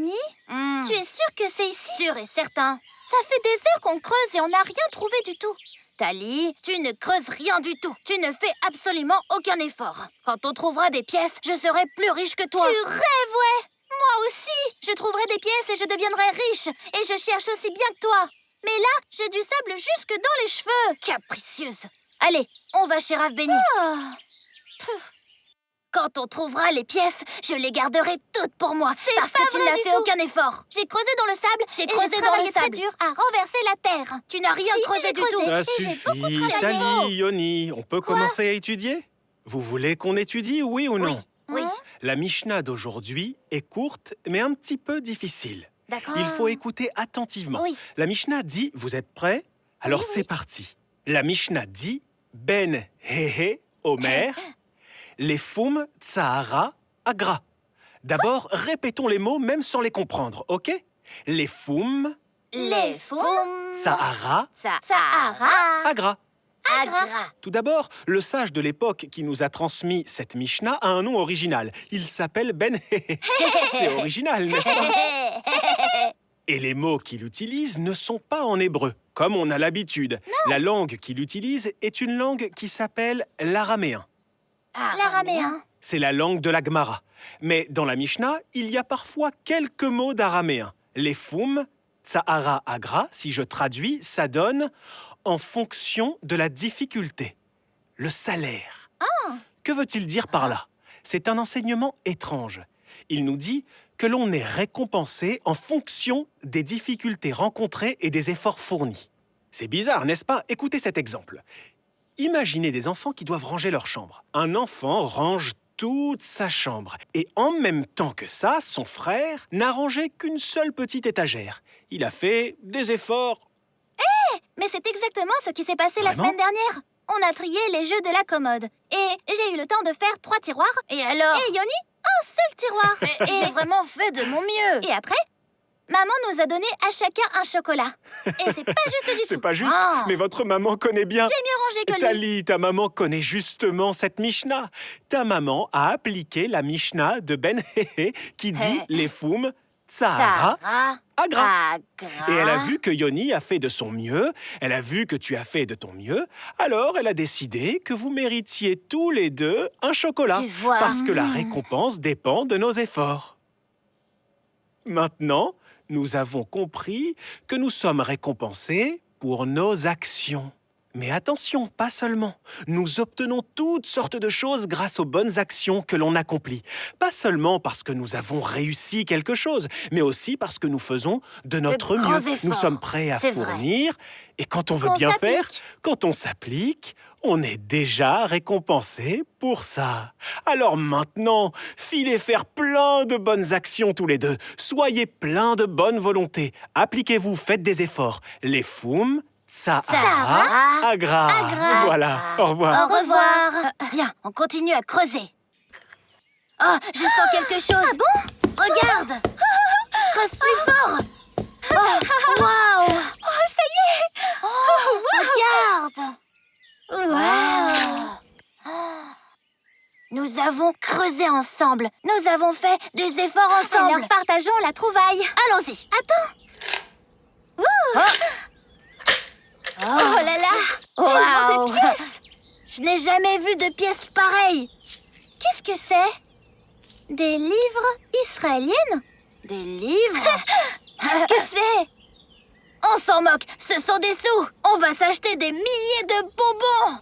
Yoni, tu es sûre que c'est ici? Sûr et certain. Ça fait des heures qu'on creuse et on n'a rien trouvé du tout. Tali, tu ne creuses rien du tout. Tu ne fais absolument aucun effort. Quand on trouvera des pièces, je serai plus riche que toi. Tu rêves, ouais! Moi aussi! Je trouverai des pièces et je deviendrai riche. Et je cherche aussi bien que toi. Mais là, j'ai du sable jusque dans les cheveux. Capricieuse. Allez, on va chez Rav Benny. Ah. Quand on trouvera les pièces, je les garderai toutes pour moi. Parce pas que tu vrai n'as du fait tout. aucun effort. J'ai creusé dans le sable. J'ai et creusé j'ai dans travaillé le très sable. dur à renverser la terre. Tu n'as rien Si, creusé j'ai du creusé. tout. Ça Et j'ai beaucoup suffit. travaillé. Tali, Yoni, on peut commencer à étudier? Vous voulez qu'on étudie, oui ou non? Oui. La Mishnah d'aujourd'hui est courte, mais un petit peu difficile. D'accord. Il faut écouter attentivement. Oui. La Mishnah dit, vous êtes prêts? Alors Oui, c'est parti. La Mishnah dit, Ben Hehe Omer, les Foum Tsahara Agra. D'abord, répétons les mots même sans les comprendre, ok? Les Foum Les foum. Tsahara Sahara. Agra. Agra. Tout d'abord, le sage de l'époque qui nous a transmis cette Mishnah a un nom original. Il s'appelle Ben Hehe. C'est original, n'est-ce pas? Et les mots qu'il utilise ne sont pas en hébreu, comme on a l'habitude. La langue qu'il utilise est une langue qui s'appelle l'araméen. L'araméen. C'est la langue de la Gemara. Mais dans la Mishnah, il y a parfois quelques mots d'araméen. Les foum, tsahara agra, si je traduis, ça donne en fonction de la difficulté. Le salaire. Que veut-il dire par là? C'est un enseignement étrange. Il nous dit que l'on est récompensé en fonction des difficultés rencontrées et des efforts fournis. C'est bizarre, n'est-ce pas? Écoutez cet exemple. Imaginez des enfants qui doivent ranger leur chambre. Un enfant range toute sa chambre. Et en même temps que ça, son frère n'a rangé qu'une seule petite étagère. Il a fait des efforts. Mais c'est exactement ce qui s'est passé la Vraiment? semaine dernière. On a trié les jeux de la commode. Et j'ai eu le temps de faire 3 tiroirs. Et alors? Et Yoni, un seul tiroir. J'ai vraiment fait de mon mieux. Et après, maman nous a donné à chacun un chocolat. Et c'est pas juste du C'est tout. pas juste, Ah. mais votre maman connaît bien. J'ai mieux rangé que lui. Tali, ta maman connaît justement cette Mishnah. Ta maman a appliqué la Mishnah de Ben Hehe qui dit les foum, tsahara, Sarah. agra. Agra. Et elle a vu que Yoni a fait de son mieux, elle a vu que tu as fait de ton mieux, alors elle a décidé que vous méritiez tous les deux un chocolat. Tu vois. Parce que la récompense dépend de nos efforts. Maintenant, nous avons compris que nous sommes récompensés pour nos actions. Mais attention, pas seulement. Nous obtenons toutes sortes de choses grâce aux bonnes actions que l'on accomplit. Pas seulement parce que nous avons réussi quelque chose, mais aussi parce que nous faisons de notre grands mieux. Nous efforts. sommes prêts à C'est vrai. fournir. Et quand on veut Qu'on bien s'applique. faire, quand on s'applique, on est déjà récompensé pour ça. Alors maintenant, filez faire plein de bonnes actions tous les deux. Soyez plein de bonne volonté. Appliquez-vous, faites des efforts. Les foum, tsahara, agra. Agra. Voilà, au revoir. Au revoir. Bien, on continue à creuser. Oh, je sens quelque chose. Ah bon? Regarde. Creuse plus fort. Oh, waouh. Oh, ça y est. Regarde. Wow. Nous avons creusé ensemble. Nous avons fait des efforts ensemble. Alors partageons la trouvaille. Allons-y. Attends. Oh là là. Waouh. Tellement de pièces. Je n'ai jamais vu de pièces pareilles. Qu'est-ce que c'est? Des livres israéliennes? Des livres? Qu'est-ce que c'est? On s'en moque, ce sont des sous. On va s'acheter des milliers de bonbons.